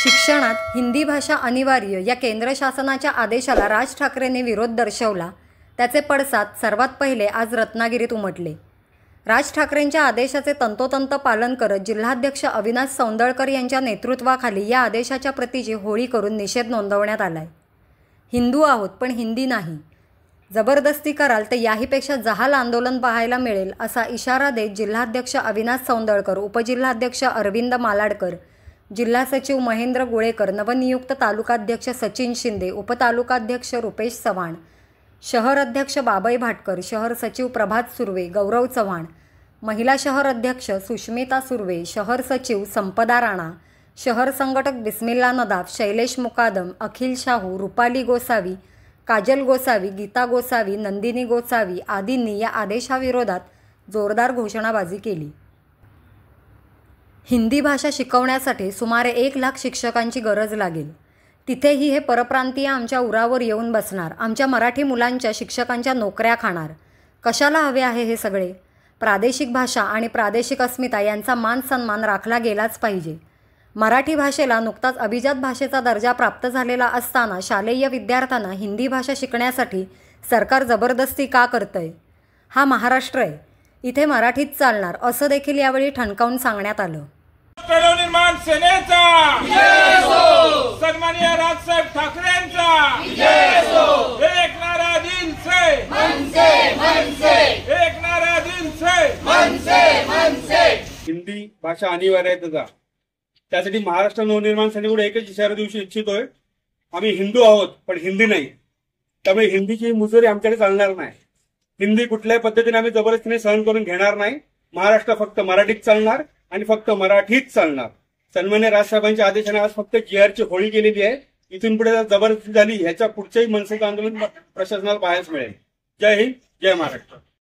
शिक्षणात हिंदी भाषा अनिवार्य या केंद्र शासनाच्या आदेशाला राज ठाकरेंनी विरोध दर्शवला। त्याचे पडसाद सर्वात पहिले आज रत्नागिरीत उमटले। राज ठाकरेंच्या आदेशाचे तंतोतंत पालन करत जिल्हाध्यक्ष अविनाश सौंदळकर यांच्या नेतृत्वाखाली या आदेशाच्या प्रतीची होळी करून निषेध नोंदवण्यात आलाय। हिंदू आहोत पण हिंदी नाही, जबरदस्ती कराल तर याहीपेक्षा जहाल आंदोलन पाहायला मिळेल असा इशारा देत जिल्हाध्यक्ष अविनाश सौंदळकर, उपजिल्हाध्यक्ष अरविंद मालाडकर, जिल्हा सचिव महेंद्र गुळेकर, नवनियुक्त तालुकाध्यक्ष सचिन शिंदे, उपतालुकाध्यक्ष रुपेश चव्हाण, शहर अध्यक्ष बाबई भाटकर, शहर सचिव प्रभात सुर्वे, गौरव चव्हाण, महिला शहर अध्यक्ष सुष्मिता सुर्वे, शहर सचिव संपदा राणा, शहर संघटक बिस्मिल्ला नदाफ, शैलेश मुकादम, अखिल शाहू, रुपाली गोसावी, काजल गोसावी, गीता गोसावी, नंदिनी गोसावी आदींनी या आदेशाविरोधात जोरदार घोषणाबाजी केली। हिंदी भाषा शिकवण्यासाठी सुमारे 1 लाख शिक्षकांची गरज लागेल। तिथेही हे परप्रांतीय आमच्या उरावर येऊन बसणार, आमच्या मराठी मुलांच्या शिक्षकांच्या नोकऱ्या खाणार। कशाला हवे आहे हे सगळे? प्रादेशिक भाषा आणि प्रादेशिक अस्मिता यांचा मान सन्मान राखला गेलाच पाहिजे। मराठी भाषेला नुकताच अभिजात भाषेचा दर्जा प्राप्त झालेला असताना शालेय विद्यार्थ्यांना हिंदी भाषा शिकण्यासाठी सरकार जबरदस्ती का करतंय? हा महाराष्ट्र आहे, इथे मराठीत चालणार असं देखील यावेळी ठणकावून सांगण्यात आलं। निर्माण सेनेचा सन्माननीय राजसाहेब ठाकरेंचा एक नारा दिल से एक नारा दिल से हिंदी भाषा अनिवार्य आहे। त्यासाठी महाराष्ट्र नवनिर्माण सेनेकडे एकच इशारा देऊ इच्छितोय, आम्ही हिंदू आहोत पण हिंदी नाही। त्यामुळे हिंदीची मुजोरी आमच्याकडे चालणार नाही। हिंदी कुठल्याही पद्धतीने आम्ही जबरदस्तीने सहन करून घेणार नाही। महाराष्ट्र फक्त मराठीत चालणार आणि फक्त मराठीत चालणार। सन्मान्य राजसाहेबांच्या आदेशाने आज फक्त GR ची होळी केलेली आहे। इथून पुढे जबरदस्ती झाली ह्याच्या पुढच्याही मनसेचं आंदोलन प्रशासनाला पाहायला मिळेल। जय हिंद, जय महाराष्ट्र।